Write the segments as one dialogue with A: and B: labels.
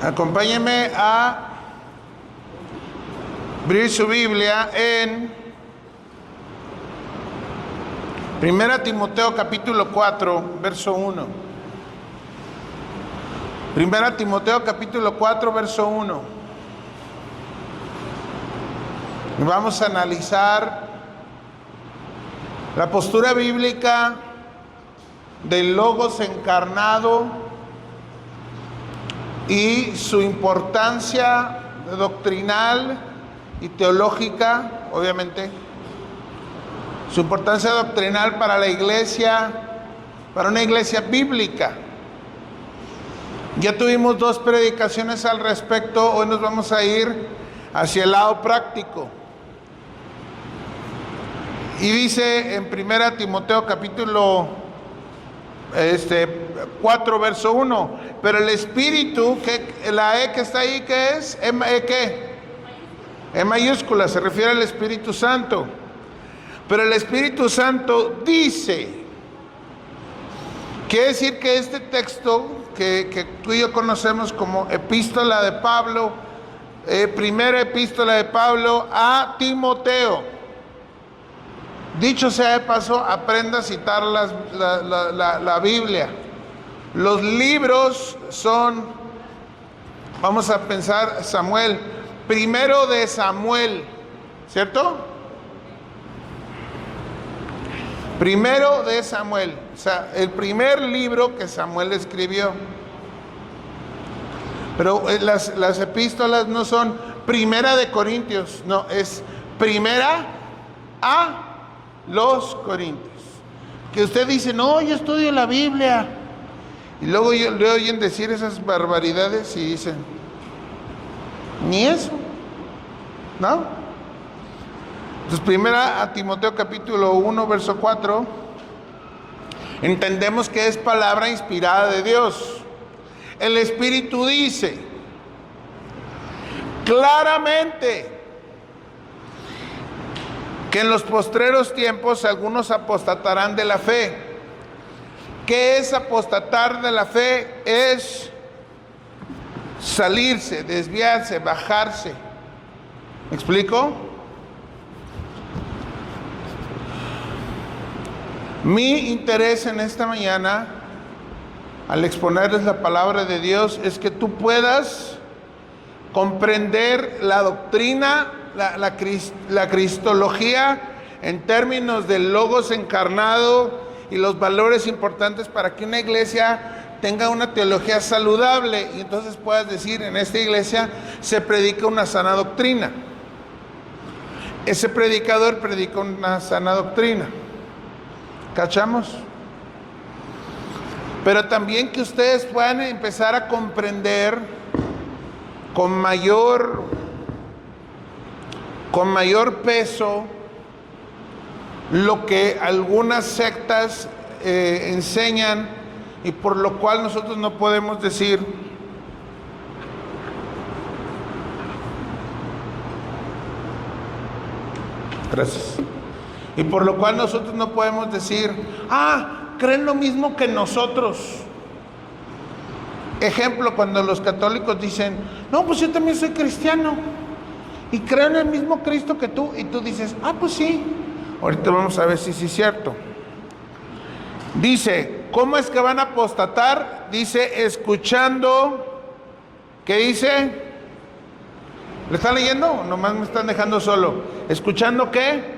A: Acompáñenme a abrir su Biblia en 1 Timoteo capítulo 4, verso 1. 1 Timoteo capítulo 4, verso 1. Y vamos a analizar la postura bíblica del Logos encarnado y su importancia doctrinal y teológica, obviamente, su importancia doctrinal para la iglesia, para una iglesia bíblica. Ya tuvimos 2 predicaciones al respecto, hoy nos vamos a ir hacia el lado práctico. Y dice en 1 Timoteo capítulo 4, verso 1, pero el Espíritu, que la E que está ahí, ¿qué es? ¿Qué? En mayúscula, se refiere al Espíritu Santo. Pero el Espíritu Santo dice, quiere decir que este texto que tú y yo conocemos como epístola de Pablo, primera epístola de Pablo a Timoteo. Dicho sea de paso, aprenda a citar la Biblia. Los libros son, vamos a pensar, Samuel, primero de Samuel, ¿cierto? Primero de Samuel, o sea, el primer libro que Samuel escribió. Pero las epístolas no son primera de Corintios, no, es primera a los Corintios. Que usted dice, no, yo estudio la Biblia. Y luego le oyen decir esas barbaridades y dicen, ni eso, ¿no? Entonces, primera a Timoteo capítulo 1, verso 4, entendemos que es palabra inspirada de Dios. El Espíritu dice claramente que en los postreros tiempos algunos apostatarán de la fe. ¿Qué es apostatar de la fe? Es salirse, desviarse, bajarse. ¿Me explico? Mi interés en esta mañana, al exponerles la palabra de Dios, es que tú puedas comprender la doctrina, la cristología en términos del Logos encarnado y los valores importantes para que una iglesia tenga una teología saludable y entonces puedas decir, en esta iglesia se predica una sana doctrina. Ese predicador predica una sana doctrina. ¿Cachamos? Pero también que ustedes puedan empezar a comprender con mayor peso lo que algunas sectas enseñan y por lo cual nosotros no podemos decir gracias, y por lo cual nosotros no podemos decir, creen lo mismo que nosotros. Ejemplo, cuando los católicos dicen, no, pues yo también soy cristiano y creo en el mismo Cristo que tú, y tú dices, pues sí. Ahorita vamos a ver si sí es cierto. Dice, ¿cómo es que van a apostatar? Dice, escuchando, ¿qué dice? ¿Le están leyendo o nomás me están dejando solo? ¿Escuchando qué?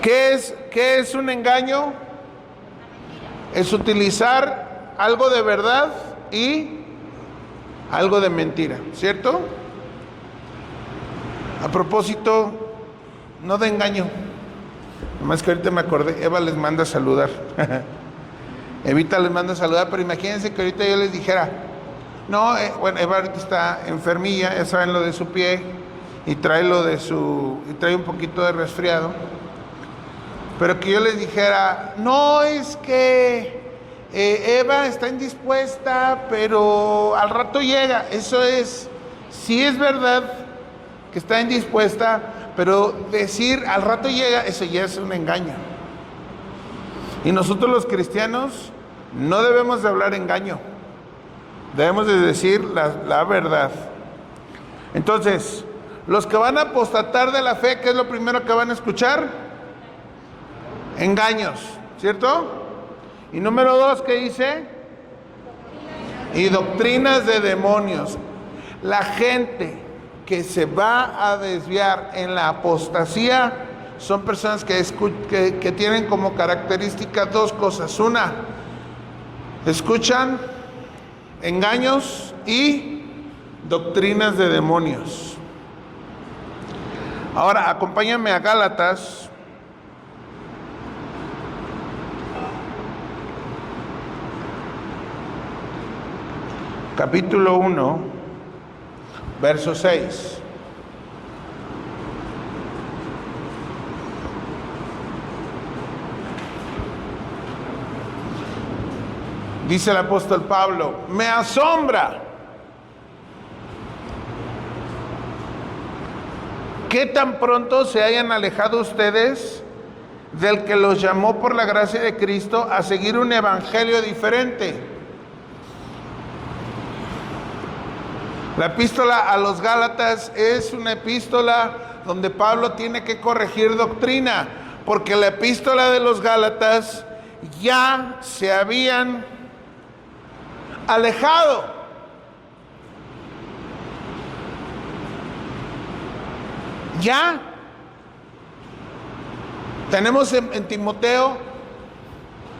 A: ¿Qué es un engaño? Es utilizar algo de verdad y algo de mentira, ¿cierto? A propósito, no de engaño, nomás que ahorita me acordé, Eva les manda a saludar. Evita les manda a saludar, pero imagínense que ahorita yo les dijera, no, bueno, Eva ahorita está enfermilla, ya saben lo de su pie, y trae un poquito de resfriado. Pero que yo les dijera, no, es que Eva está indispuesta, pero al rato llega. Eso es, sí es verdad que está indispuesta, pero decir al rato llega, eso ya es un engaño. Y nosotros los cristianos no debemos de hablar engaño. Debemos de decir la verdad. Entonces, los que van a apostatar de la fe, ¿qué es lo primero que van a escuchar? Engaños, ¿cierto? Y número 2, ¿qué dice? Y doctrinas de demonios. La gente que se va a desviar en la apostasía son personas que tienen como característica dos cosas. Una, escuchan engaños y doctrinas de demonios. Ahora, acompáñame a Gálatas. Capítulo 1, verso 6. Dice el apóstol Pablo, me asombra que tan pronto se hayan alejado ustedes del que los llamó por la gracia de Cristo a seguir un evangelio diferente. La epístola a los Gálatas es una epístola donde Pablo tiene que corregir doctrina, porque la epístola de los Gálatas ya se habían alejado. Ya tenemos en Timoteo,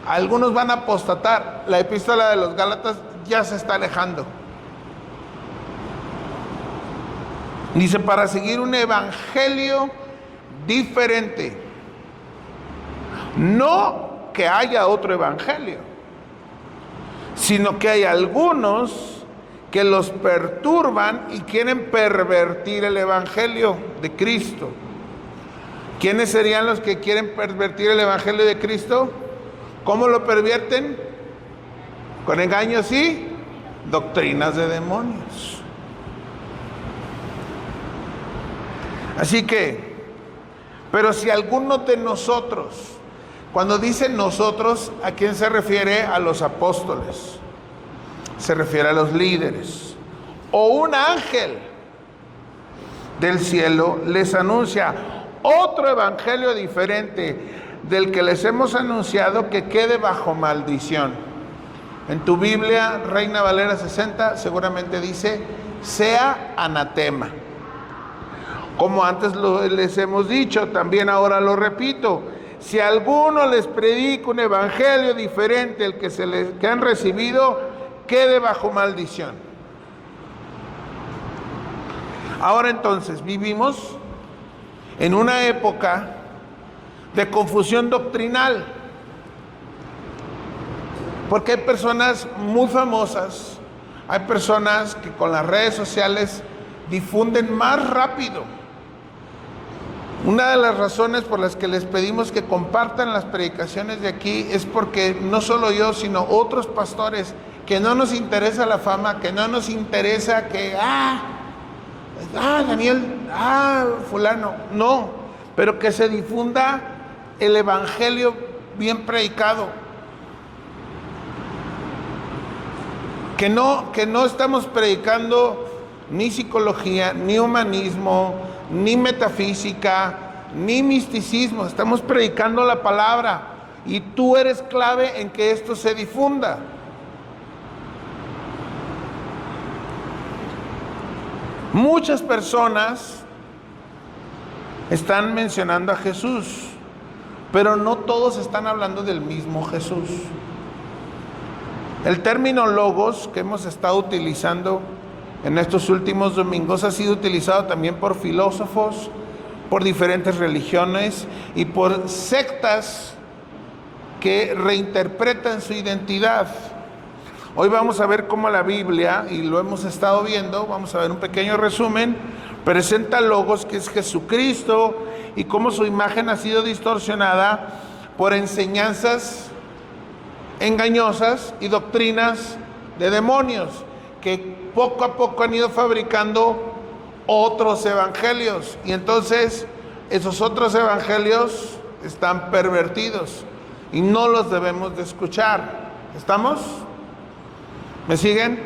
A: algunos van a apostatar, la epístola de los Gálatas ya se está alejando. Dice, para seguir un evangelio diferente. No que haya otro evangelio, sino que hay algunos que los perturban y quieren pervertir el evangelio de Cristo. ¿Quiénes serían los que quieren pervertir el evangelio de Cristo? ¿Cómo lo pervierten? Con engaños y doctrinas de demonios. Así que, pero si alguno de nosotros, cuando dice nosotros, ¿a quién se refiere? A los apóstoles, se refiere a los líderes, o un ángel del cielo les anuncia otro evangelio diferente del que les hemos anunciado, que quede bajo maldición. En tu Biblia, Reina Valera 60, seguramente dice, sea anatema. Como antes les hemos dicho, también ahora lo repito, si alguno les predica un evangelio diferente al que han recibido, quede bajo maldición. Ahora entonces, vivimos en una época de confusión doctrinal, porque hay personas muy famosas, hay personas que con las redes sociales difunden más rápido. Una de las razones por las que les pedimos que compartan las predicaciones de aquí es porque no solo yo, sino otros pastores, que no nos interesa la fama, que no nos interesa que, Daniel, fulano, no, pero que se difunda el evangelio bien predicado. Que no estamos predicando ni psicología, ni humanismo, ni metafísica, ni misticismo. Estamos predicando la palabra y tú eres clave en que esto se difunda. Muchas personas están mencionando a Jesús, pero no todos están hablando del mismo Jesús. El término logos que hemos estado utilizando en estos últimos domingos ha sido utilizado también por filósofos, por diferentes religiones y por sectas que reinterpretan su identidad. Hoy vamos a ver cómo la Biblia, y lo hemos estado viendo, vamos a ver un pequeño resumen, presenta logos, que es Jesucristo, y cómo su imagen ha sido distorsionada por enseñanzas engañosas y doctrinas de demonios, que poco a poco han ido fabricando otros evangelios, y entonces esos otros evangelios están pervertidos y no los debemos de escuchar. ¿Estamos? ¿Me siguen?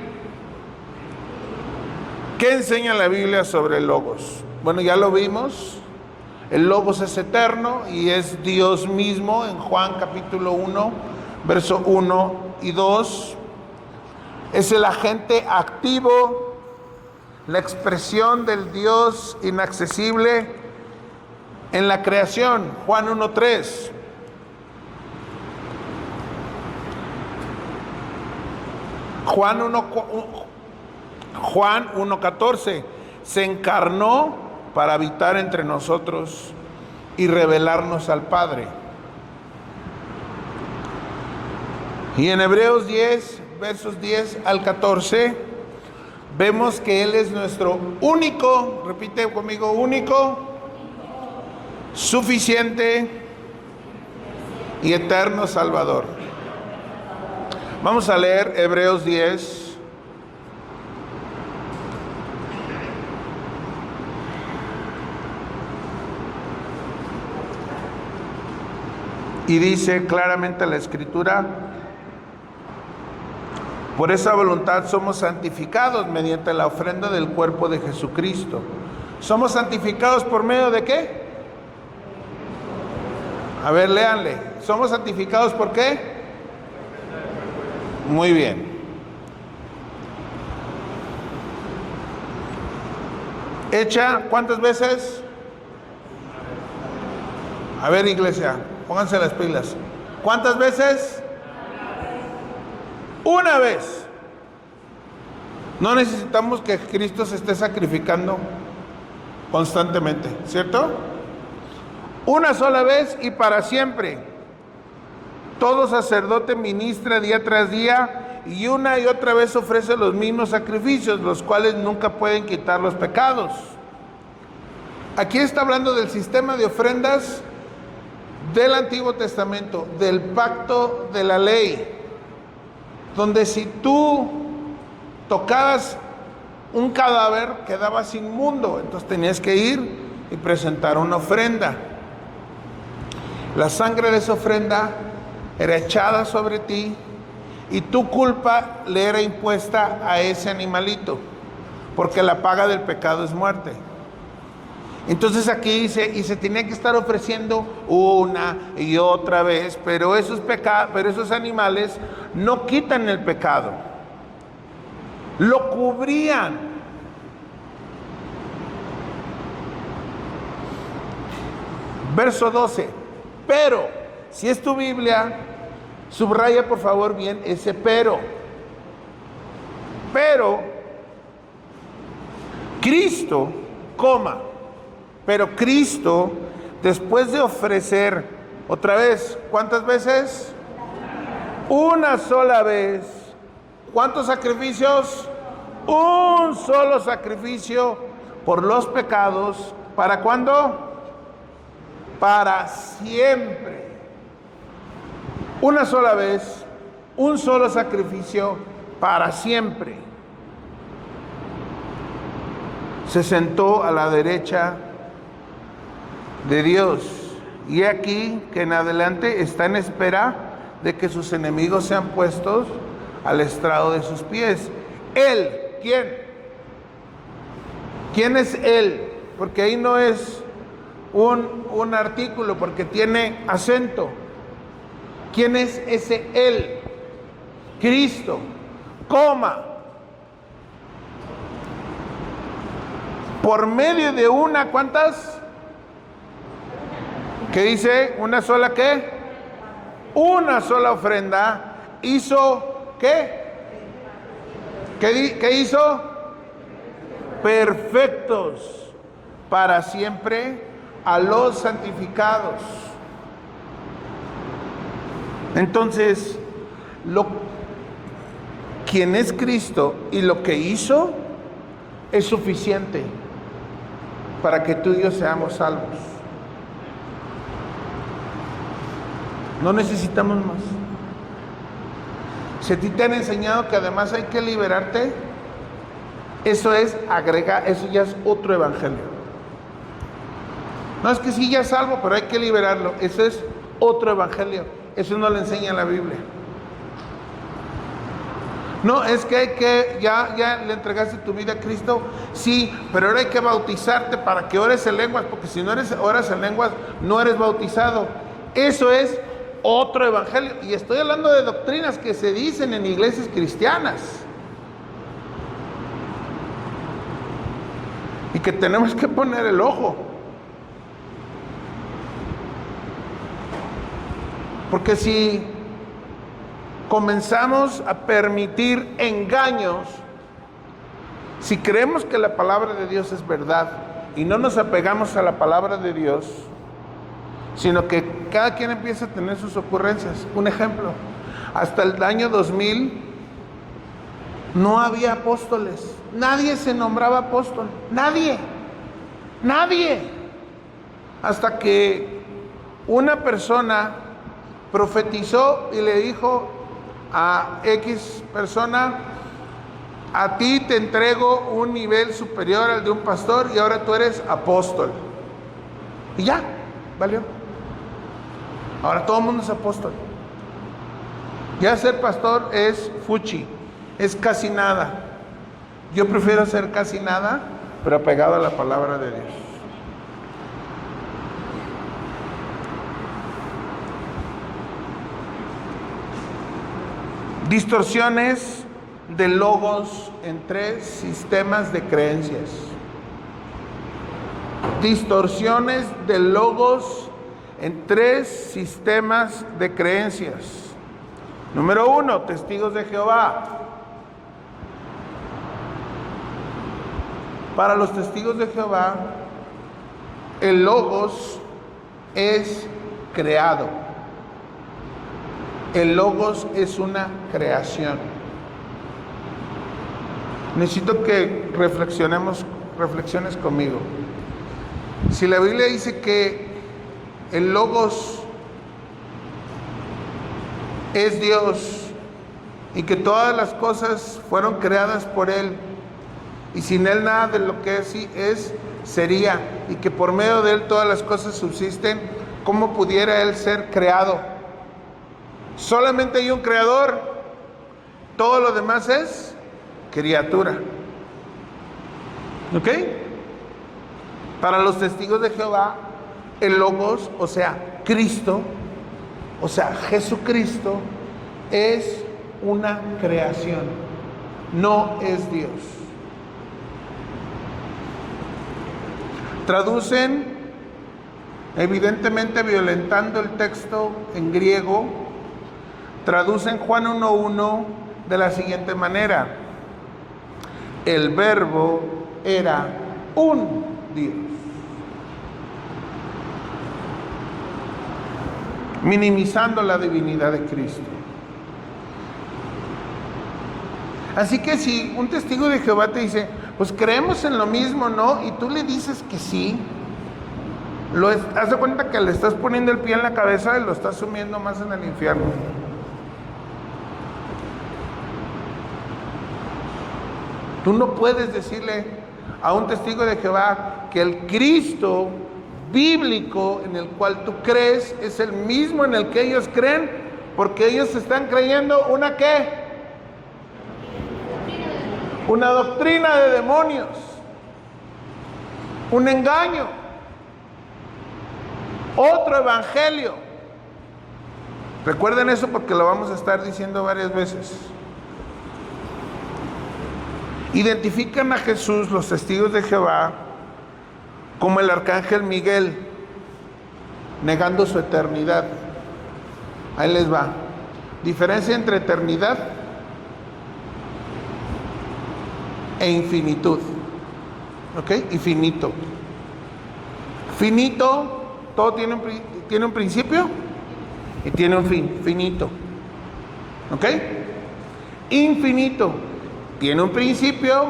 A: ¿Qué enseña la Biblia sobre el Logos? Bueno, ya lo vimos. El Logos es eterno y es Dios mismo en Juan capítulo 1, verso 1 y 2. Es el agente activo, la expresión del Dios inaccesible en la creación. Juan 1:3. Juan 1:14. Se encarnó para habitar entre nosotros y revelarnos al Padre. Y en Hebreos 10, versos 10 al 14, vemos que Él es nuestro único, repite conmigo, único, suficiente y eterno Salvador. Vamos a leer Hebreos 10. Y dice claramente la Escritura: por esa voluntad somos santificados mediante la ofrenda del cuerpo de Jesucristo. ¿Somos santificados por medio de qué? A ver, léanle. ¿Somos santificados por qué? Muy bien. ¿Hecha cuántas veces? A ver, iglesia, pónganse las pilas. ¿Cuántas veces? Una vez. No necesitamos que Cristo se esté sacrificando constantemente, ¿cierto? Una sola vez y para siempre. Todo sacerdote ministra día tras día y una y otra vez ofrece los mismos sacrificios, los cuales nunca pueden quitar los pecados. Aquí está hablando del sistema de ofrendas del Antiguo Testamento, del pacto de la ley, donde si tú tocabas un cadáver quedabas inmundo, entonces tenías que ir y presentar una ofrenda. La sangre de esa ofrenda era echada sobre ti y tu culpa le era impuesta a ese animalito, porque la paga del pecado es muerte. Entonces aquí dice, y se tenía que estar ofreciendo una y otra vez, pero esos animales no quitan el pecado, lo cubrían. Verso 12. Pero, si es tu Biblia, subraya por favor bien ese pero. Pero, Cristo, pero Cristo, después de ofrecer, otra vez, ¿cuántas veces? Una sola vez. ¿Cuántos sacrificios? Un solo sacrificio por los pecados. ¿Para cuándo? Para siempre. Una sola vez, un solo sacrificio para siempre. Se sentó a la derecha de Dios. Y aquí que en adelante está en espera de que sus enemigos sean puestos al estrado de sus pies. Él, ¿quién? ¿Quién es Él? Porque ahí no es un artículo, porque tiene acento. ¿Quién es ese Él? Cristo, por medio de una, ¿cuántas? ¿Qué dice? ¿Una sola qué? Una sola ofrenda. ¿Hizo qué? ¿Qué hizo? Perfectos para siempre a los santificados. Entonces, quien es Cristo y lo que hizo es suficiente para que tú y yo seamos salvos. No necesitamos más. Si a ti te han enseñado que además hay que liberarte, eso ya es otro evangelio. No es que sí ya es salvo, pero hay que liberarlo. Eso es otro evangelio. Eso no lo enseña la Biblia. No, es que hay que, ya le entregaste tu vida a Cristo, sí, pero ahora hay que bautizarte para que ores en lenguas, porque si no oras en lenguas, no eres bautizado. Eso es otro evangelio, y estoy hablando de doctrinas que se dicen en iglesias cristianas, y que tenemos que poner el ojo, porque si comenzamos a permitir engaños, si creemos que la palabra de Dios es verdad y no nos apegamos a la palabra de Dios, sino que cada quien empieza a tener sus ocurrencias. Un ejemplo, hasta el año 2000 no había apóstoles, nadie se nombraba apóstol, nadie, hasta que una persona profetizó y le dijo a X persona: a ti te entrego un nivel superior al de un pastor y ahora tú eres apóstol. Y ya, valió. Ahora todo el mundo es apóstol. Ya ser pastor es fuchi, es casi nada. Yo prefiero ser casi nada, pero apegado a la palabra de Dios. Distorsiones de logos en 3 sistemas de creencias. Distorsiones de logos en 3 sistemas de creencias. Número 1, testigos de Jehová. Para los testigos de Jehová, el logos es creado. El logos es una creación. Necesito que reflexiones conmigo. Si la Biblia dice que el logos es Dios y que todas las cosas fueron creadas por Él y sin Él nada de lo que es sería, y que por medio de Él todas las cosas subsisten, ¿cómo pudiera Él ser creado? Solamente hay un creador, todo lo demás es criatura. ¿Ok? Para los testigos de Jehová, el logos, o sea, Cristo, o sea, Jesucristo, es una creación, no es Dios. Traducen, evidentemente violentando el texto en griego, traducen Juan 1:1 de la siguiente manera: el verbo era un Dios. Minimizando la divinidad de Cristo. Así que si un testigo de Jehová te dice, pues creemos en lo mismo, ¿no? Y tú le dices que sí, haz de cuenta que le estás poniendo el pie en la cabeza y lo estás sumiendo más en el infierno. Tú no puedes decirle a un testigo de Jehová que el Cristo bíblico en el cual tú crees es el mismo en el que ellos creen, porque ellos están creyendo ¿una qué? Una doctrina de demonios, un engaño, otro evangelio. Recuerden eso porque lo vamos a estar diciendo varias veces. Identifican a Jesús los testigos de Jehová como el arcángel Miguel, negando su eternidad. Ahí les va. Diferencia entre eternidad e infinitud. ¿Ok? Y finito. Finito, todo tiene un principio y tiene un fin. Finito. ¿Ok? Infinito, tiene un principio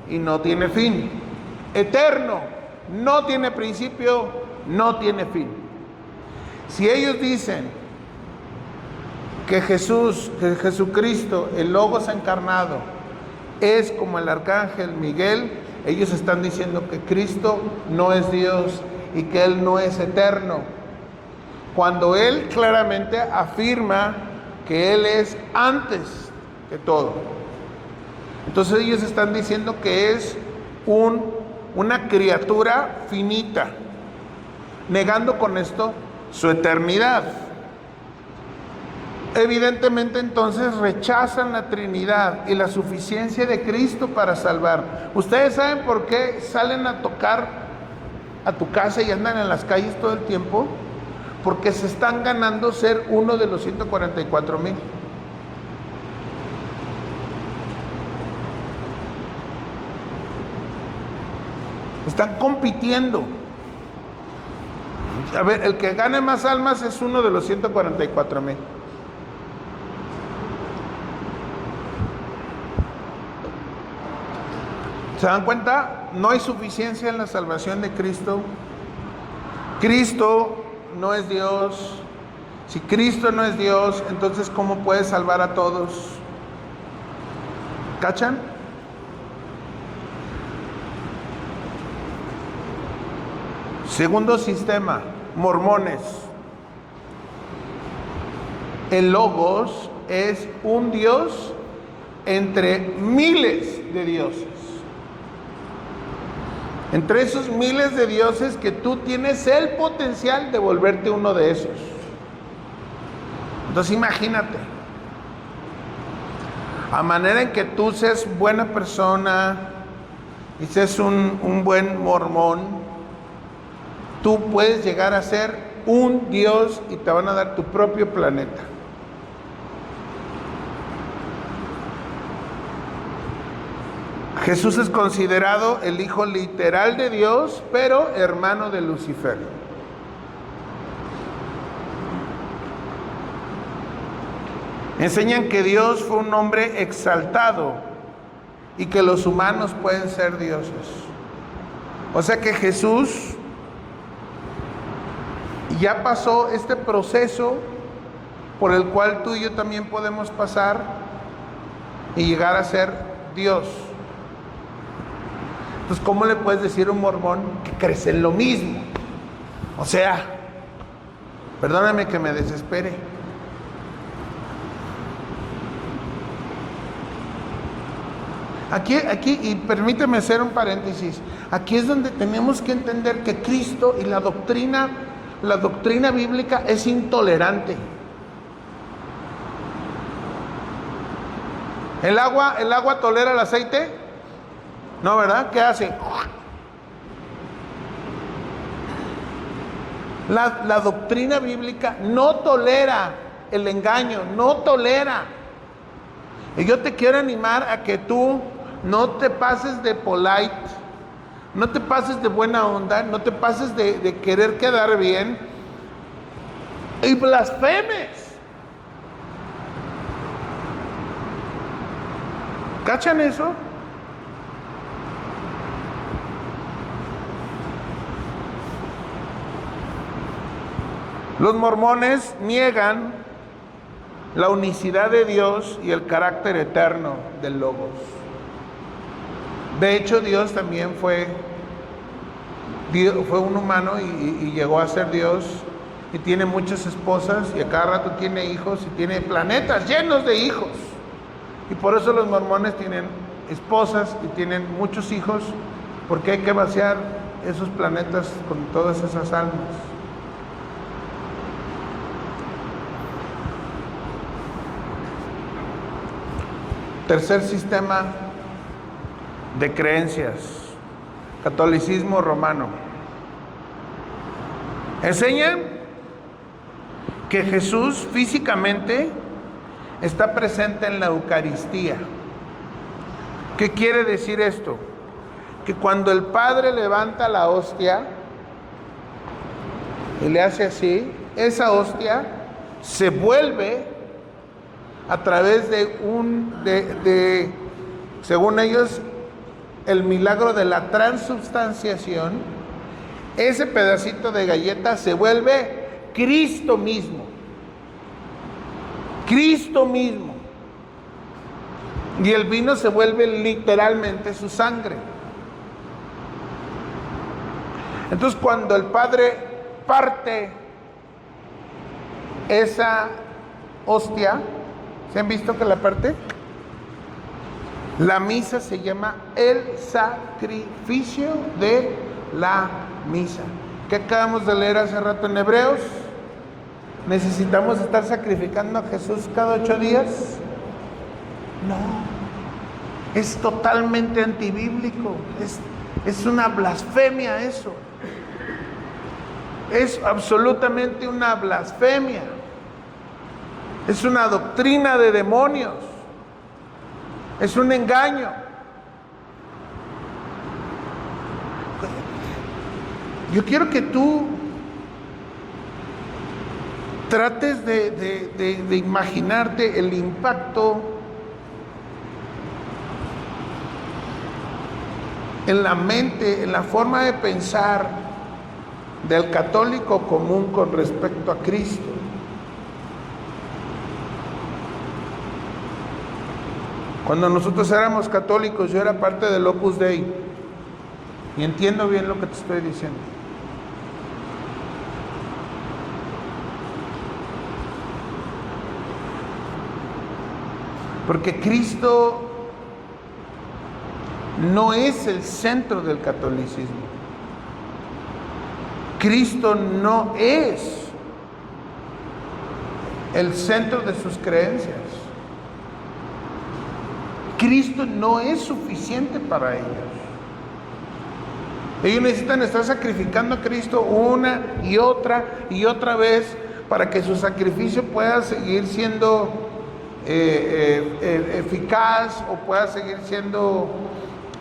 A: y no tiene fin. Eterno, no tiene principio, no tiene fin. Si ellos dicen que Jesucristo, el Logos encarnado, es como el arcángel Miguel, ellos están diciendo que Cristo no es Dios y que Él no es eterno, cuando Él claramente afirma que Él es antes que todo. Entonces ellos están diciendo que es una criatura finita, negando con esto su eternidad. Evidentemente entonces rechazan la Trinidad y la suficiencia de Cristo para salvar. ¿Ustedes saben por qué salen a tocar a tu casa y andan en las calles todo el tiempo? Porque se están ganando ser uno de los 144,000. Están compitiendo. A ver, el que gane más almas es uno de los 144,000. ¿Se dan cuenta? No hay suficiencia en la salvación de Cristo. Cristo no es Dios. Si Cristo no es Dios, entonces ¿cómo puede salvar a todos? ¿Cachan? Segundo sistema, mormones. El Logos es un Dios entre miles de dioses. Entre esos miles de dioses que tú tienes el potencial de volverte uno de esos. Entonces imagínate, a manera en que tú seas buena persona y seas un buen mormón, tú puedes llegar a ser un Dios y te van a dar tu propio planeta. Jesús es considerado el hijo literal de Dios, pero hermano de Lucifer. Enseñan que Dios fue un hombre exaltado y que los humanos pueden ser dioses. O sea que Jesús ya pasó este proceso por el cual tú y yo también podemos pasar y llegar a ser Dios. Entonces, ¿cómo le puedes decir a un mormón que crees en lo mismo? O sea, perdóname que me desespere. Aquí, y permíteme hacer un paréntesis, aquí es donde tenemos que entender que Cristo y la doctrina bíblica es intolerante. ¿El agua tolera el aceite? No, ¿verdad? ¿Qué hace? La doctrina bíblica no tolera el engaño, no tolera. Y yo te quiero animar a que tú no te pases de polite, no te pases de buena onda, no te pases de querer quedar bien y blasfemes. ¿Cachan eso? Los mormones niegan la unicidad de Dios y el carácter eterno del Logos. De hecho, Dios también fue un humano y llegó a ser Dios y tiene muchas esposas y a cada rato tiene hijos y tiene planetas llenos de hijos. Y por eso los mormones tienen esposas y tienen muchos hijos, porque hay que vaciar esos planetas con todas esas almas. Tercer sistema de creencias, catolicismo romano. Enseñan que Jesús físicamente está presente en la Eucaristía. ¿Qué quiere decir esto? Que cuando el Padre levanta la hostia y le hace así, esa hostia se vuelve a través de según ellos, el milagro de la transubstanciación. Ese pedacito de galleta se vuelve Cristo mismo. Cristo mismo. Y el vino se vuelve literalmente su sangre. Entonces, cuando el Padre parte esa hostia, ¿se han visto que la parte? La misa se llama el sacrificio de la misa. ¿Qué acabamos de leer hace rato en Hebreos? ¿Necesitamos estar sacrificando a Jesús cada 8 días? No. Es totalmente antibíblico. Es una blasfemia eso. Es absolutamente una blasfemia. Es una doctrina de demonios. Es un engaño. Yo quiero que tú trates de imaginarte el impacto en la mente, en la forma de pensar del católico común con respecto a Cristo. Cuando nosotros éramos católicos, yo era parte del Opus Dei y entiendo bien lo que te estoy diciendo. Porque Cristo no es el centro del catolicismo. Cristo no es el centro de sus creencias. Cristo no es suficiente para ellos. Ellos necesitan estar sacrificando a Cristo una y otra vez para que su sacrificio pueda seguir siendo eficaz o pueda seguir siendo,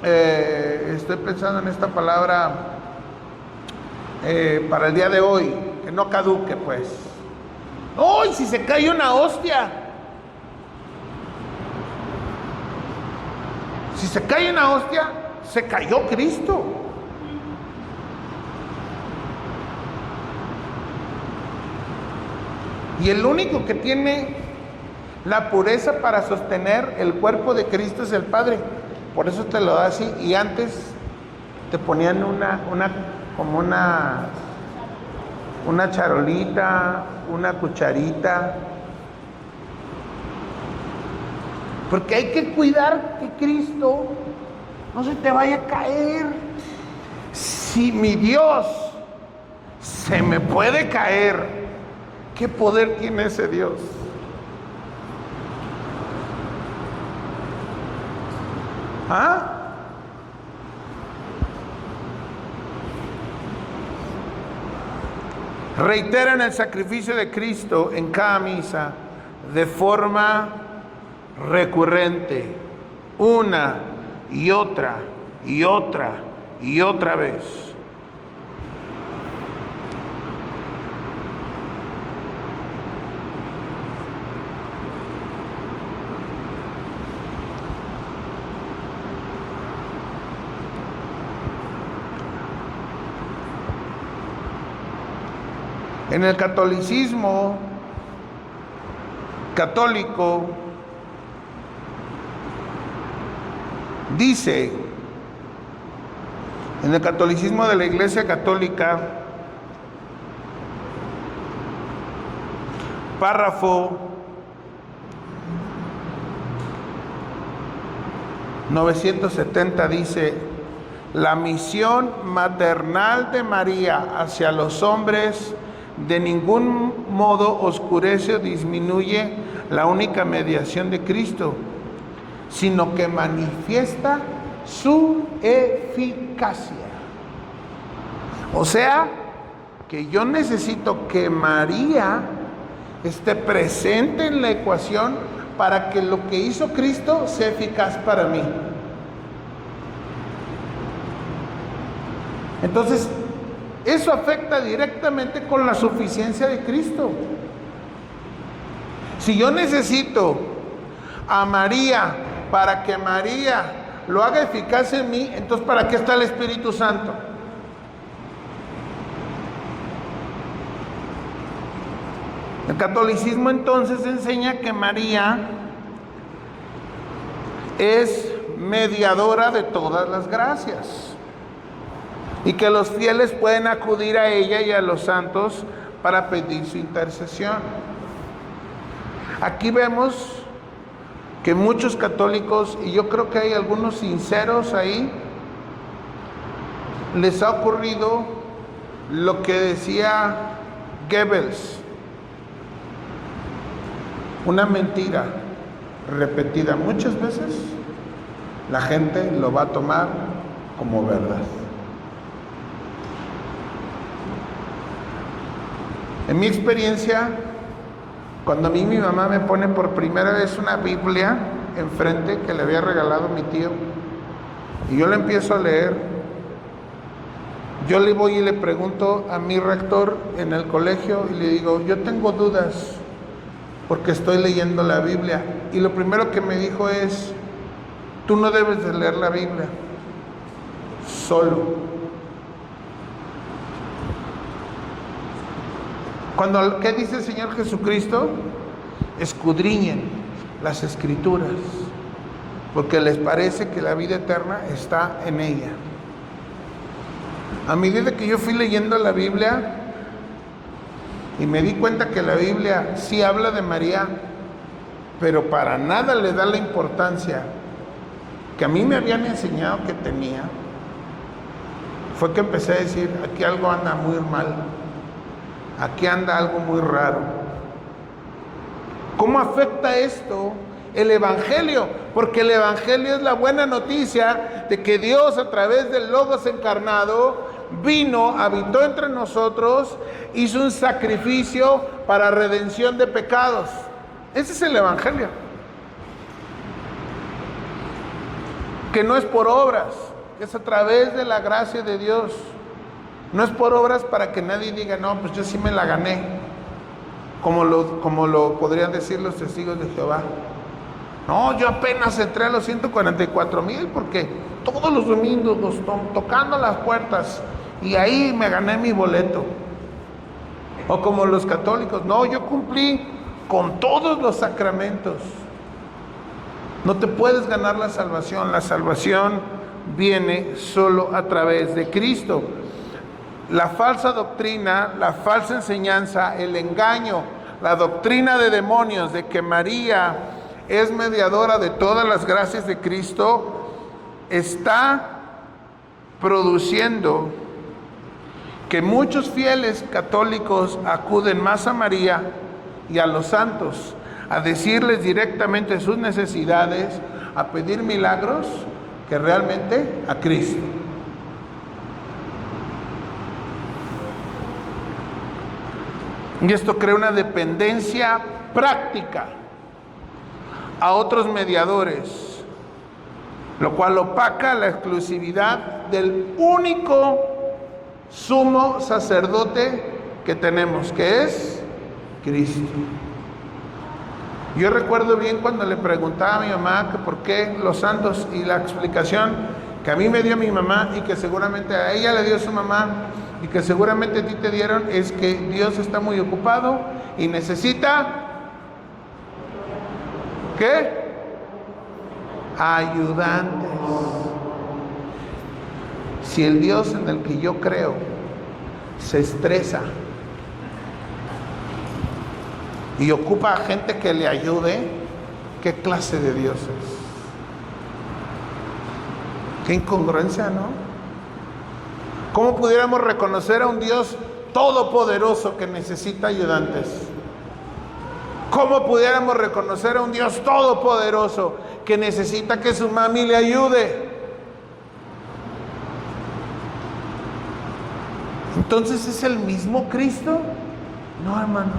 A: estoy pensando en esta palabra, para el día de hoy, que no caduque pues. ¡Ay, si se cae una hostia! Si se cae una hostia, se cayó Cristo. Y el único que tiene la pureza para sostener el cuerpo de Cristo es el Padre. Por eso te lo da así. Y antes te ponían como una charolita, una cucharita. Porque hay que cuidar que Cristo no se te vaya a caer. Si mi Dios se me puede caer, ¿qué poder tiene ese Dios? ¿Ah? Reiteran el sacrificio de Cristo en cada misa de forma recurrente, una y otra y otra y otra vez. En el catolicismo católico dice, en el catolicismo de la Iglesia Católica, párrafo 970 dice: la misión maternal de María hacia los hombres de ningún modo oscurece o disminuye la única mediación de Cristo, sino que manifiesta su eficacia. O sea, que yo necesito que María esté presente en la ecuación para que lo que hizo Cristo sea eficaz para mí. Entonces, eso afecta directamente con la suficiencia de Cristo. Si yo necesito a María para que María lo haga eficaz en mí, entonces ¿para qué está el Espíritu Santo? El catolicismo entonces enseña que María es mediadora de todas las gracias y que los fieles pueden acudir a ella y a los santos para pedir su intercesión. Aquí vemos que muchos católicos, y yo creo que hay algunos sinceros ahí, les ha ocurrido lo que decía Goebbels: una mentira repetida muchas veces, la gente lo va a tomar como verdad. En mi experiencia, cuando a mí mi mamá me pone por primera vez una Biblia enfrente que le había regalado mi tío, y yo la empiezo a leer, yo le voy y le pregunto a mi rector en el colegio y le digo: yo tengo dudas porque estoy leyendo la Biblia. Y lo primero que me dijo es: tú no debes de leer la Biblia solo. ¿Qué dice el Señor Jesucristo? Escudriñen las Escrituras, porque les parece que la vida eterna está en ella. A medida que yo fui leyendo la Biblia y me di cuenta que la Biblia sí habla de María, pero para nada le da la importancia que a mí me habían enseñado que tenía, fue que empecé a decir: aquí algo anda muy mal, aquí anda algo muy raro. ¿Cómo afecta esto el Evangelio? Porque el Evangelio es la buena noticia de que Dios, a través del Logos encarnado, vino, habitó entre nosotros, hizo un sacrificio para redención de pecados. Ese es el Evangelio, que no es por obras, es a través de la gracia de Dios. No es por obras para que nadie diga: no, pues yo sí me la gané, como lo podrían decir los testigos de Jehová. No, yo apenas entré a los 144,000 porque todos los domingos tocando las puertas, y ahí me gané mi boleto. O como los católicos: no, yo cumplí con todos los sacramentos. No te puedes ganar la salvación. La salvación viene solo a través de Cristo. La falsa doctrina, la falsa enseñanza, el engaño, la doctrina de demonios de que María es mediadora de todas las gracias de Cristo, está produciendo que muchos fieles católicos acuden más a María y a los santos a decirles directamente sus necesidades, a pedir milagros, que realmente a Cristo. Y esto crea una dependencia práctica a otros mediadores, lo cual opaca la exclusividad del único sumo sacerdote que tenemos, que es Cristo. Yo recuerdo bien cuando le preguntaba a mi mamá que por qué los santos, y la explicación que a mí me dio mi mamá y que seguramente a ella le dio su mamá y que seguramente a ti te dieron, es que Dios está muy ocupado y necesita ¿qué? Ayudantes. Si el Dios en el que yo creo se estresa y ocupa a gente que le ayude, ¿qué clase de Dios es? Qué incongruencia, ¿no? ¿Cómo pudiéramos reconocer a un Dios todopoderoso que necesita ayudantes? ¿Cómo pudiéramos reconocer a un Dios todopoderoso que necesita que su mami le ayude? Entonces, ¿es el mismo Cristo? No, hermanos.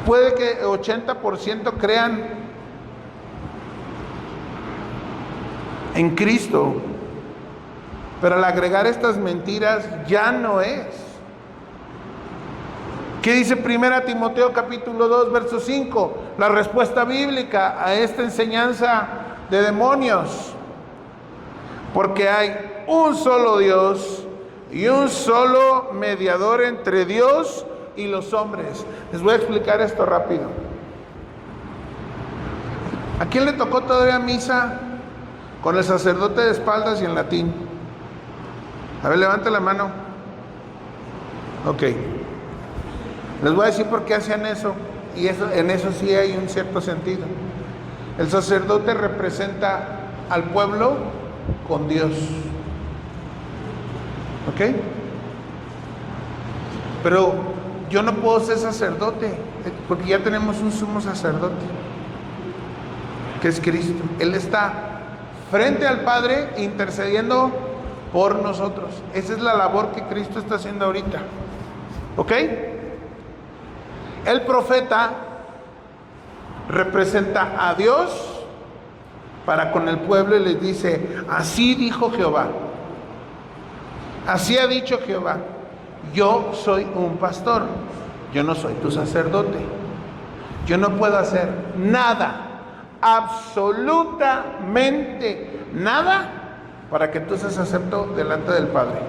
A: Puede que 80% crean en Cristo, pero al agregar estas mentiras ya no es. ¿Qué dice 1 Timoteo capítulo 2, verso 5? La respuesta bíblica a esta enseñanza de demonios. Porque hay un solo Dios y un solo mediador entre Dios y los hombres. Les voy a explicar esto rápido. ¿A quién le tocó todavía misa con el sacerdote de espaldas y en latín? A ver, levante la mano. Ok. Les voy a decir por qué hacían eso. Y eso, en eso sí hay un cierto sentido. El sacerdote representa al pueblo con Dios. ¿Ok? Pero yo no puedo ser sacerdote, porque ya tenemos un sumo sacerdote, que es Cristo. Él está frente al Padre intercediendo por nosotros. Esa es la labor que Cristo está haciendo ahorita. ¿Ok? El profeta representa a Dios para con el pueblo y les dice: así dijo Jehová, así ha dicho Jehová, yo soy un pastor, yo no soy tu sacerdote, yo no puedo hacer nada, absolutamente nada, para que tú seas acepto delante del Padre.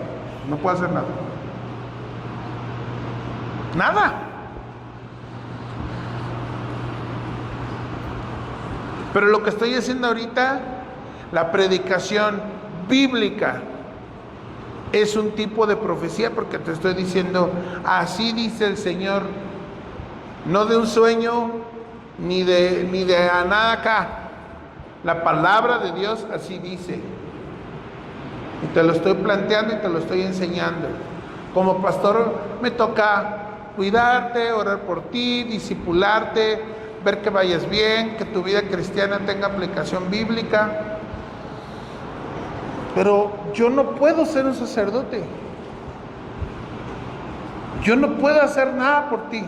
A: No puedo hacer nada, nada. Pero lo que estoy haciendo ahorita, la predicación bíblica, es un tipo de profecía, porque te estoy diciendo: así dice el Señor, no de un sueño, ni de a nada acá. La palabra de Dios así dice. Y te lo estoy planteando y te lo estoy enseñando. Como pastor me toca cuidarte, orar por ti, discipularte, ver que vayas bien, que tu vida cristiana tenga aplicación bíblica. Pero yo no puedo ser un sacerdote. Yo no puedo hacer nada por ti.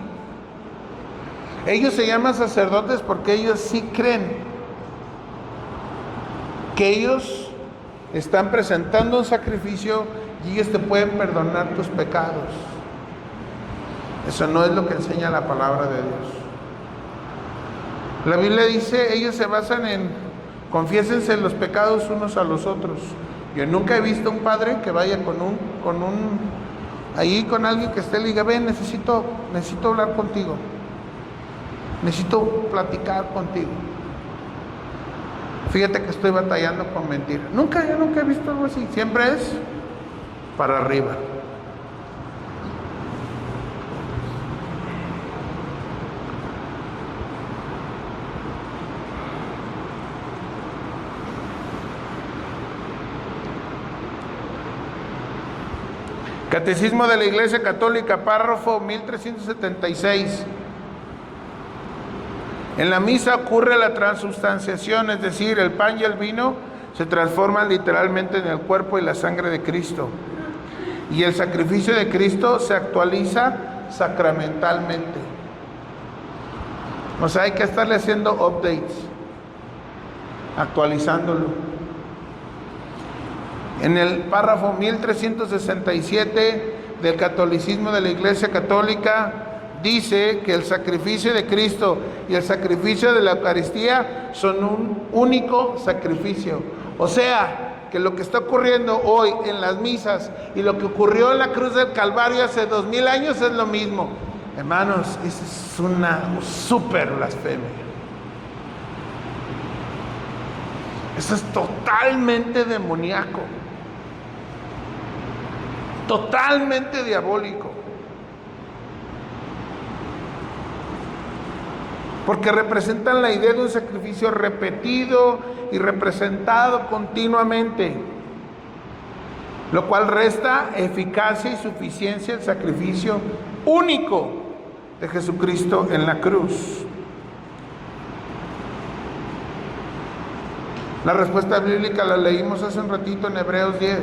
A: Ellos se llaman sacerdotes porque ellos sí creen que ellos están presentando un sacrificio y ellos te pueden perdonar tus pecados. Eso no es lo que enseña la palabra de Dios. La Biblia dice: ellos se basan en confiésense los pecados unos a los otros. Yo nunca he visto un padre que vaya con alguien que esté y le diga: ven, necesito hablar contigo, necesito platicar contigo, fíjate que estoy batallando con mentir. Yo nunca he visto algo así. Siempre es para arriba. Catecismo de la Iglesia Católica, párrafo 1376. En la misa ocurre la transubstanciación, es decir, el pan y el vino se transforman literalmente en el cuerpo y la sangre de Cristo. Y el sacrificio de Cristo se actualiza sacramentalmente. O sea, hay que estarle haciendo updates, actualizándolo. En el párrafo 1367 del Catecismo de la Iglesia Católica dice que el sacrificio de Cristo y el sacrificio de la Eucaristía son un único sacrificio. O sea, que lo que está ocurriendo hoy en las misas y lo que ocurrió en la cruz del Calvario hace 2000 años es lo mismo. Hermanos, esa es una súper blasfemia. Eso es totalmente demoníaco, totalmente diabólico, porque representan la idea de un sacrificio repetido y representado continuamente, lo cual resta eficacia y suficiencia al sacrificio único de Jesucristo en la cruz. La respuesta bíblica la leímos hace un ratito en Hebreos 10.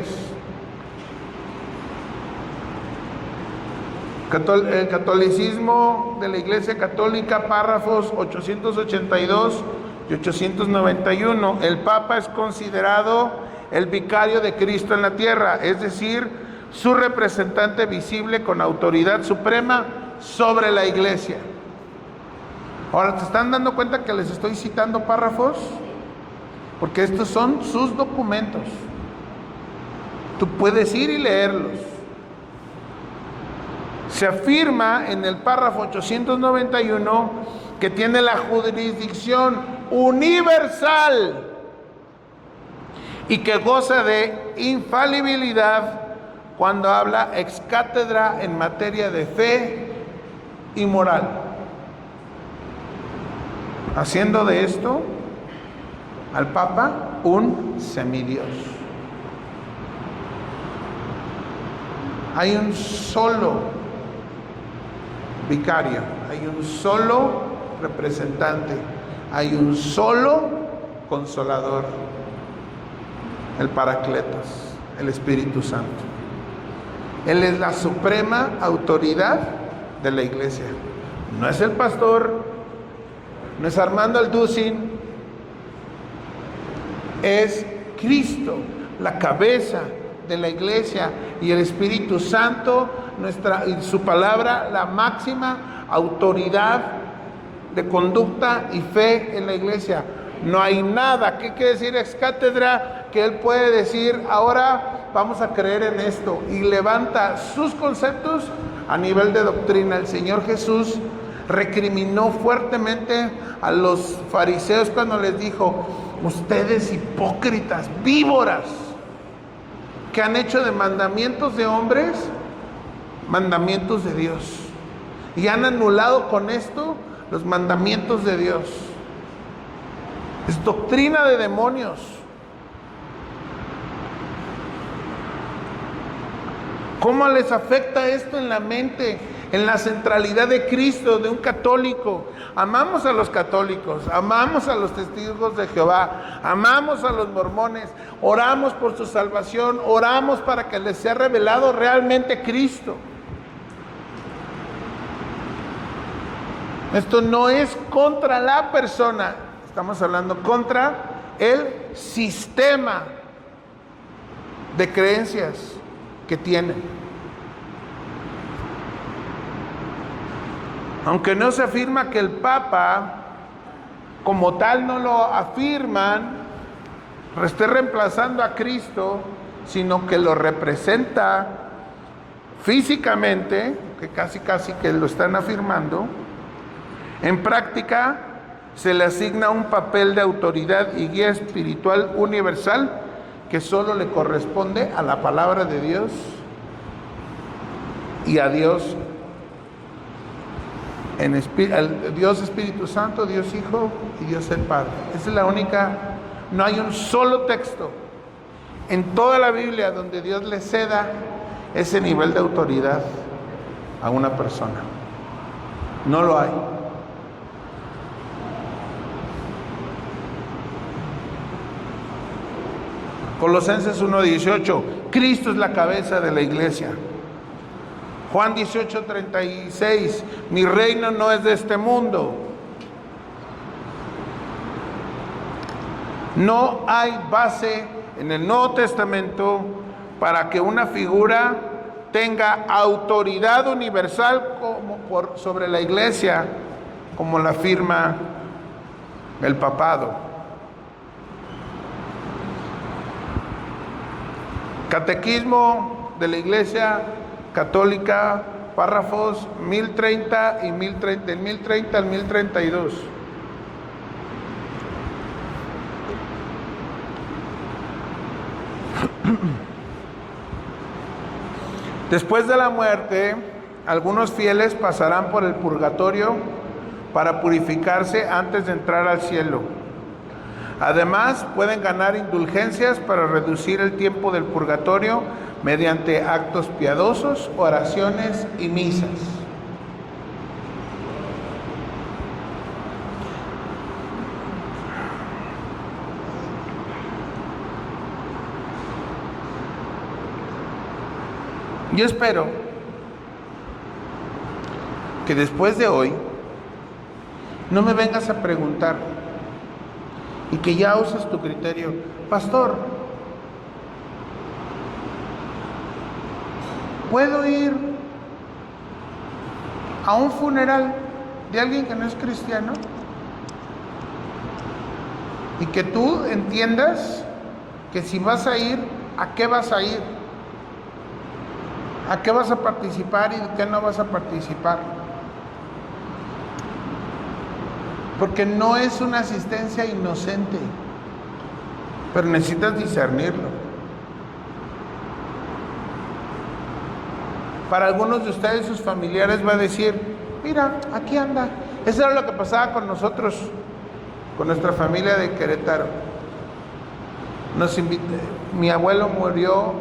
A: El Catolicismo de la Iglesia Católica, párrafos 882 y 891. El Papa es considerado el vicario de Cristo en la tierra, es decir, su representante visible con autoridad suprema sobre la Iglesia. Ahora, ¿te están dando cuenta que les estoy citando párrafos? Porque estos son sus documentos. Tú puedes ir y leerlos. Se afirma en el párrafo 891 que tiene la jurisdicción universal y que goza de infalibilidad cuando habla ex cátedra en materia de fe y moral. Haciendo de esto al Papa un semidios. Hay un solo vicario, hay un solo representante, hay un solo consolador, el Paracletos, el Espíritu Santo. Él es la suprema autoridad de la iglesia. No es el pastor, no es Armando Alducin, es Cristo, la cabeza de la iglesia, y el Espíritu Santo, su palabra, la máxima autoridad de conducta y fe en la iglesia. No hay nada, ¿qué quiere decir ex cátedra? Que él puede decir, ahora vamos a creer en esto, y levanta sus conceptos a nivel de doctrina. El Señor Jesús recriminó fuertemente a los fariseos cuando les dijo: ustedes hipócritas, víboras, que han hecho de mandamientos de hombres mandamientos de Dios, y han anulado con esto los mandamientos de Dios. Es doctrina de demonios. ¿Cómo les afecta esto en la mente, en la centralidad de Cristo, de un católico? Amamos a los católicos, amamos a los testigos de Jehová, amamos a los mormones, oramos por su salvación, oramos para que les sea revelado realmente Cristo. Esto no es contra la persona, estamos hablando contra el sistema de creencias que tienen. Aunque no se afirma que el Papa como tal, no lo afirman, esté reemplazando a Cristo, sino que lo representa físicamente, que casi que lo están afirmando. En práctica se le asigna un papel de autoridad y guía espiritual universal que solo le corresponde a la palabra de Dios y a Dios, Dios Espíritu Santo, Dios Hijo y Dios el Padre. Esa es la única, no hay un solo texto en toda la Biblia donde Dios le ceda ese nivel de autoridad a una persona. No lo hay. Colosenses 1:18, Cristo es la cabeza de la iglesia. Juan 18:36, mi reino no es de este mundo. No hay base en el Nuevo Testamento para que una figura tenga autoridad universal sobre la iglesia, como la afirma el papado. Catequismo de la Iglesia Católica, párrafos 1030 y 1030, del 1030 al 1032. Después de la muerte, algunos fieles pasarán por el purgatorio para purificarse antes de entrar al cielo. Además, pueden ganar indulgencias para reducir el tiempo del purgatorio mediante actos piadosos, oraciones y misas. Yo espero que después de hoy no me vengas a preguntar y que ya uses tu criterio. Pastor, ¿puedo ir a un funeral de alguien que no es cristiano? Y que tú entiendas que si vas a ir, ¿a qué vas a ir? ¿A qué vas a participar y de qué no vas a participar? Porque no es una asistencia inocente, pero necesitas discernirlo. Para algunos de ustedes, sus familiares, va a decir, mira, aquí anda. Eso era lo que pasaba con nosotros, con nuestra familia de Querétaro. Mi abuelo murió,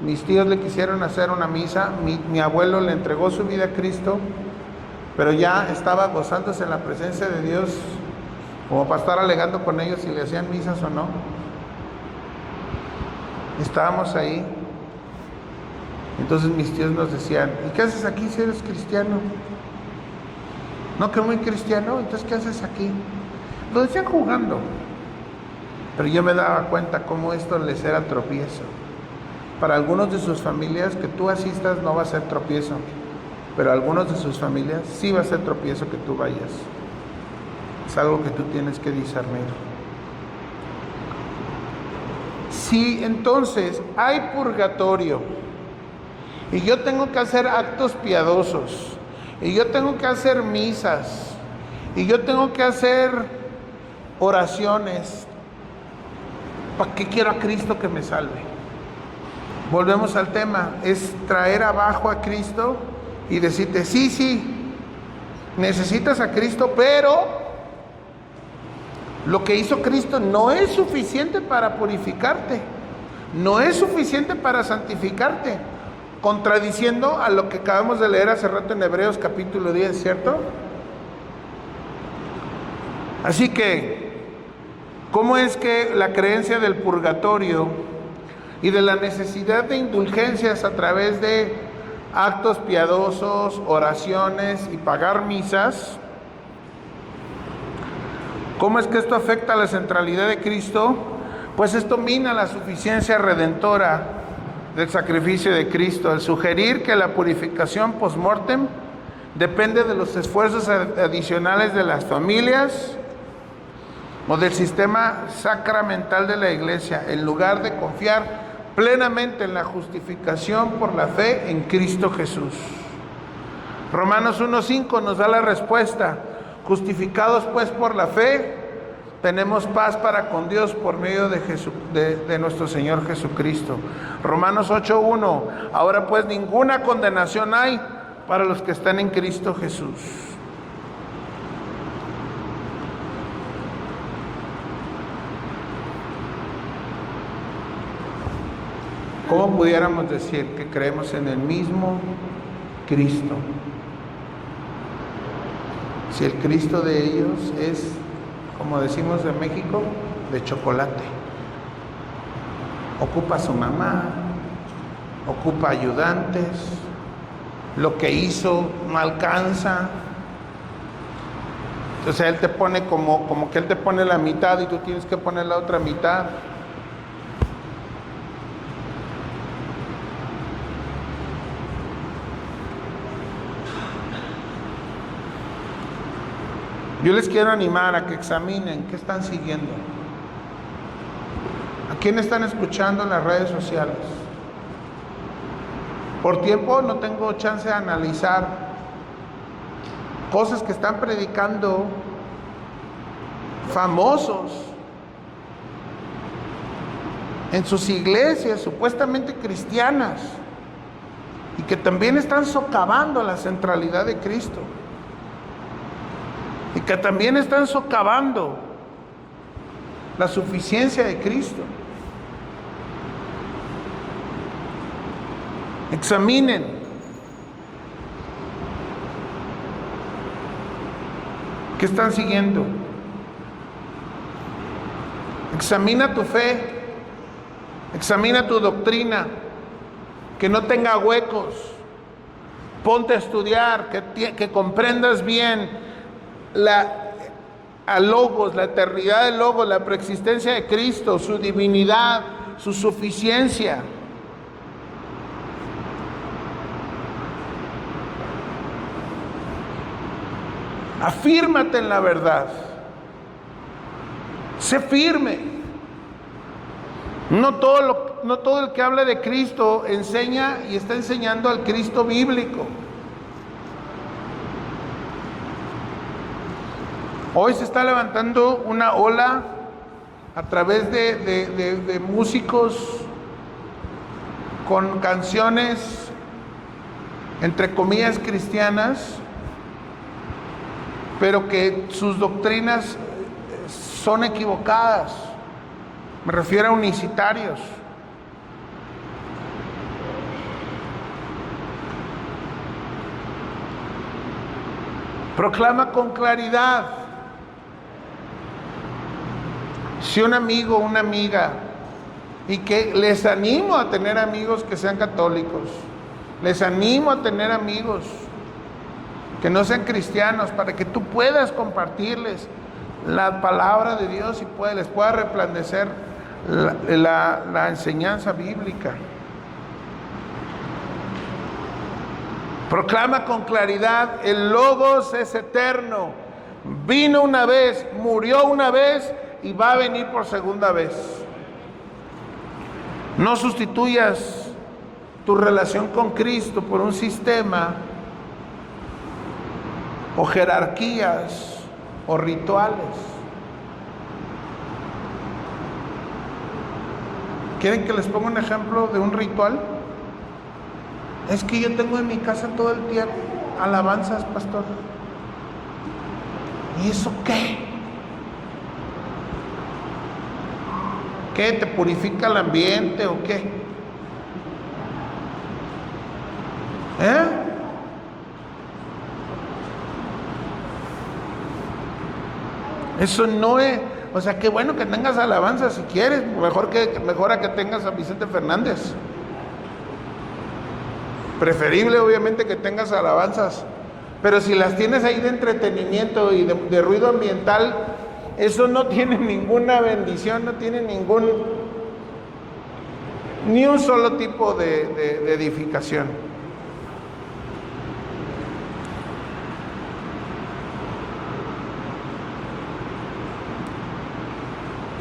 A: mis tíos le quisieron hacer una misa, mi abuelo le entregó su vida a Cristo, pero ya estaba gozándose en la presencia de Dios, como para estar alegando con ellos si le hacían misas o no. Estábamos ahí. Entonces mis tíos nos decían: ¿y qué haces aquí si eres cristiano? No, que muy cristiano, entonces ¿qué haces aquí? Lo decían jugando, pero yo me daba cuenta cómo esto les era tropiezo. Para algunos de sus familias, que tú asistas no va a ser tropiezo, pero algunos de sus familias sí va a ser tropiezo que tú vayas. Es algo que tú tienes que discernir. Si entonces hay purgatorio y yo tengo que hacer actos piadosos, y yo tengo que hacer misas, y yo tengo que hacer oraciones, ¿para qué quiero a Cristo que me salve? Volvemos al tema, es traer abajo a Cristo y decirte: sí, necesitas a Cristo, pero lo que hizo Cristo no es suficiente para purificarte, no es suficiente para santificarte, contradiciendo a lo que acabamos de leer hace rato en Hebreos capítulo 10, ¿cierto? Así que, ¿cómo es que la creencia del purgatorio y de la necesidad de indulgencias a través de actos piadosos, oraciones y pagar misas, cómo es que esto afecta a la centralidad de Cristo? Pues esto mina la suficiencia redentora del sacrificio de Cristo, al sugerir que la purificación post-mortem depende de los esfuerzos adicionales de las familias o del sistema sacramental de la Iglesia, en lugar de confiar plenamente en la justificación por la fe en Cristo Jesús. Romanos 1:5 nos da la respuesta: justificados pues por la fe, tenemos paz para con Dios por medio de nuestro Señor Jesucristo. Romanos 8:1, ahora pues ninguna condenación hay para los que están en Cristo Jesús. ¿Cómo pudiéramos decir que creemos en el mismo Cristo si el Cristo de ellos es, como decimos en México, de chocolate? Ocupa a su mamá, ocupa ayudantes, lo que hizo no alcanza. Entonces Él te pone como que Él te pone la mitad y tú tienes que poner la otra mitad. Yo les quiero animar a que examinen qué están siguiendo, a quién están escuchando en las redes sociales. Por tiempo no tengo chance de analizar cosas que están predicando famosos en sus iglesias supuestamente cristianas y que también están socavando la centralidad de Cristo. Y que también están socavando la suficiencia de Cristo. Examinen. ¿Qué están siguiendo? Examina tu fe. Examina tu doctrina. Que no tenga huecos. Ponte a estudiar, que comprendas bien a Logos, la eternidad del Logos, la preexistencia de Cristo, su divinidad, su suficiencia. Afírmate en la verdad. Sé firme. No todo el que habla de Cristo enseña y está enseñando al Cristo bíblico. Hoy se está levantando una ola a través de músicos con canciones, entre comillas, cristianas, pero que sus doctrinas son equivocadas. Me refiero a unicitarios. Proclama con claridad. Si un amigo o una amiga, y que les animo a tener amigos que sean católicos, les animo a tener amigos que no sean cristianos, para que tú puedas compartirles la palabra de Dios y les pueda resplandecer la enseñanza bíblica. Proclama con claridad: el Logos es eterno, vino una vez, murió una vez y va a venir por segunda vez. No sustituyas tu relación con Cristo por un sistema o jerarquías o rituales. ¿Quieren que les ponga un ejemplo de un ritual? Es que yo tengo en mi casa todo el tiempo alabanzas, pastor. ¿Y eso qué? ¿Qué? ¿Te purifica el ambiente o qué? Eso no es, o sea, qué bueno que tengas alabanzas si quieres, mejor a que tengas a Vicente Fernández. Preferible obviamente que tengas alabanzas, pero si las tienes ahí de entretenimiento y de ruido ambiental, eso no tiene ninguna bendición, no tiene ni un solo tipo de edificación.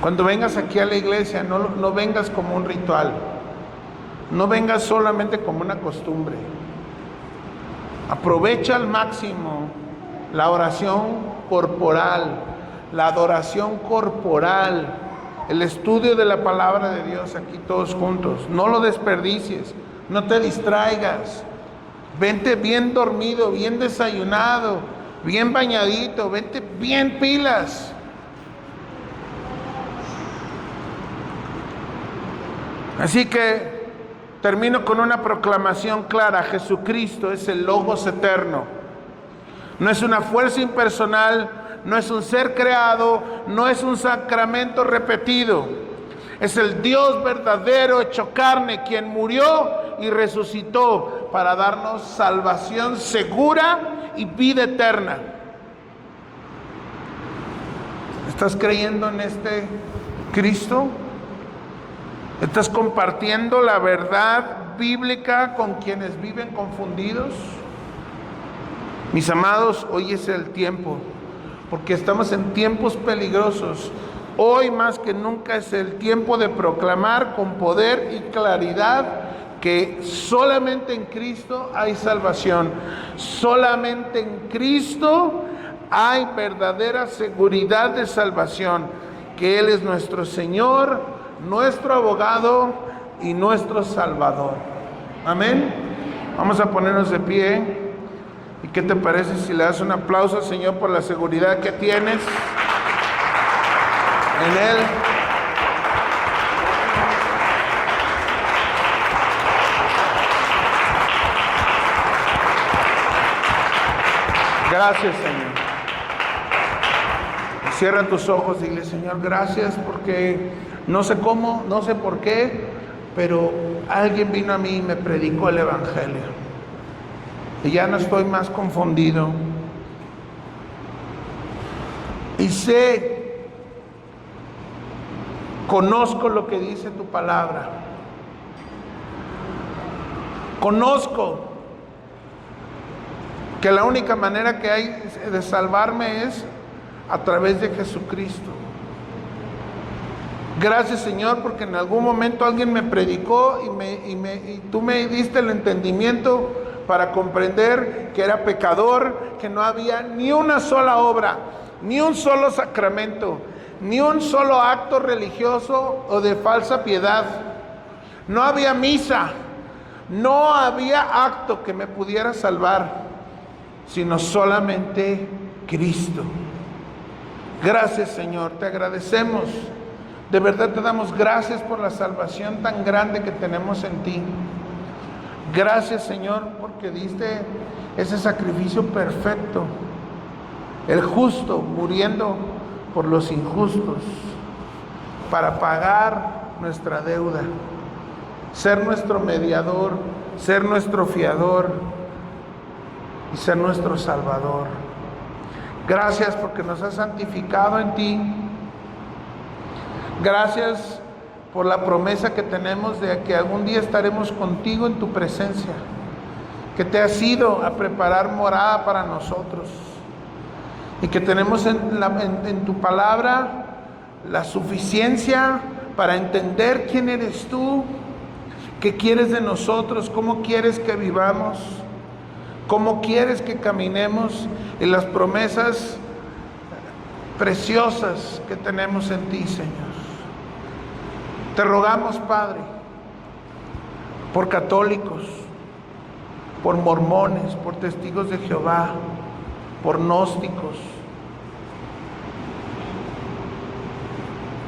A: Cuando vengas aquí a la iglesia, no vengas como un ritual, no vengas solamente como una costumbre. Aprovecha al máximo la oración corporal, la adoración corporal, el estudio de la palabra de Dios aquí todos juntos. No lo desperdicies, no te distraigas. Vente bien dormido, bien desayunado, bien bañadito, vente bien pilas. Así que termino con una proclamación clara: Jesucristo es el Logos eterno. No es una fuerza impersonal, no es un ser creado, no es un sacramento repetido. Es el Dios verdadero hecho carne, quien murió y resucitó para darnos salvación segura y vida eterna. ¿Estás creyendo en este Cristo? ¿Estás compartiendo la verdad bíblica con quienes viven confundidos? Mis amados, hoy es el tiempo, porque estamos en tiempos peligrosos. Hoy más que nunca es el tiempo de proclamar con poder y claridad que solamente en Cristo hay salvación. Solamente en Cristo hay verdadera seguridad de salvación, que Él es nuestro Señor, nuestro abogado y nuestro Salvador. Amén. Vamos a ponernos de pie. ¿Y qué te parece si le das un aplauso al Señor por la seguridad que tienes en Él? Gracias, Señor. Cierra tus ojos y dile: Señor, gracias, porque no sé cómo, no sé por qué, pero alguien vino a mí y me predicó el Evangelio. Y ya no estoy más confundido. Y conozco lo que dice tu palabra. Conozco que la única manera que hay de salvarme es a través de Jesucristo. Gracias, Señor, porque en algún momento alguien me predicó y tú me diste el entendimiento para comprender que era pecador, que no había ni una sola obra, ni un solo sacramento, ni un solo acto religioso o de falsa piedad. No había misa, no había acto que me pudiera salvar, sino solamente Cristo. Gracias, Señor, te agradecemos De verdad te damos gracias por la salvación tan grande que tenemos en ti. Gracias, Señor, porque diste ese sacrificio perfecto, el justo muriendo por los injustos, para pagar nuestra deuda, ser nuestro mediador, ser nuestro fiador y ser nuestro salvador. Gracias porque nos has santificado en ti. Gracias por la promesa que tenemos de que algún día estaremos contigo en tu presencia, que te has ido a preparar morada para nosotros y que tenemos en tu palabra la suficiencia para entender quién eres tú, qué quieres de nosotros, cómo quieres que vivamos, cómo quieres que caminemos y las promesas preciosas que tenemos en ti, Señor. Te rogamos, Padre, por católicos, por mormones, por testigos de Jehová, por gnósticos.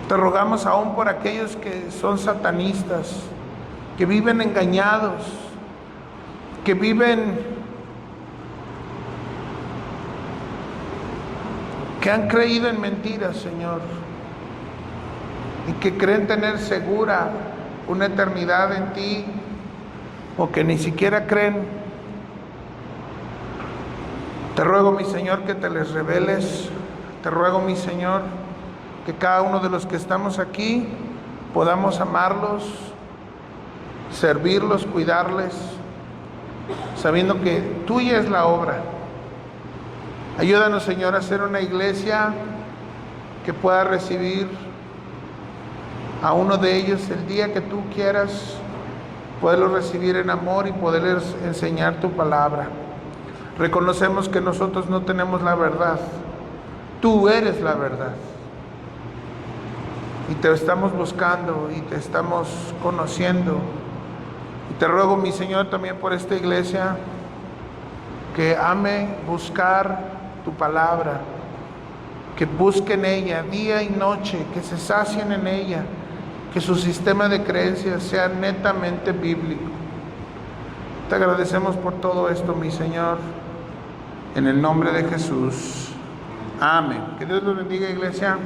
A: Te rogamos aún por aquellos que son satanistas, que viven engañados, que han creído en mentiras, Señor, y que creen tener segura una eternidad en ti, o que ni siquiera creen. Te ruego, mi Señor, que te les reveles. Te ruego, mi Señor, que cada uno de los que estamos aquí podamos amarlos, servirlos, cuidarles, sabiendo que tuya es la obra. Ayúdanos, Señor, a ser una iglesia que pueda recibir a uno de ellos el día que tú quieras, poderlo recibir en amor y poderles enseñar tu palabra. Reconocemos que nosotros no tenemos la verdad, tú eres la verdad. Y te estamos buscando y te estamos conociendo. Y te ruego, mi Señor, también por esta iglesia, que ame buscar tu palabra, que busquen ella día y noche, que se sacien en ella, que su sistema de creencias sea netamente bíblico. Te agradecemos por todo esto, mi Señor, en el nombre de Jesús. Amén. Que Dios los bendiga, iglesia.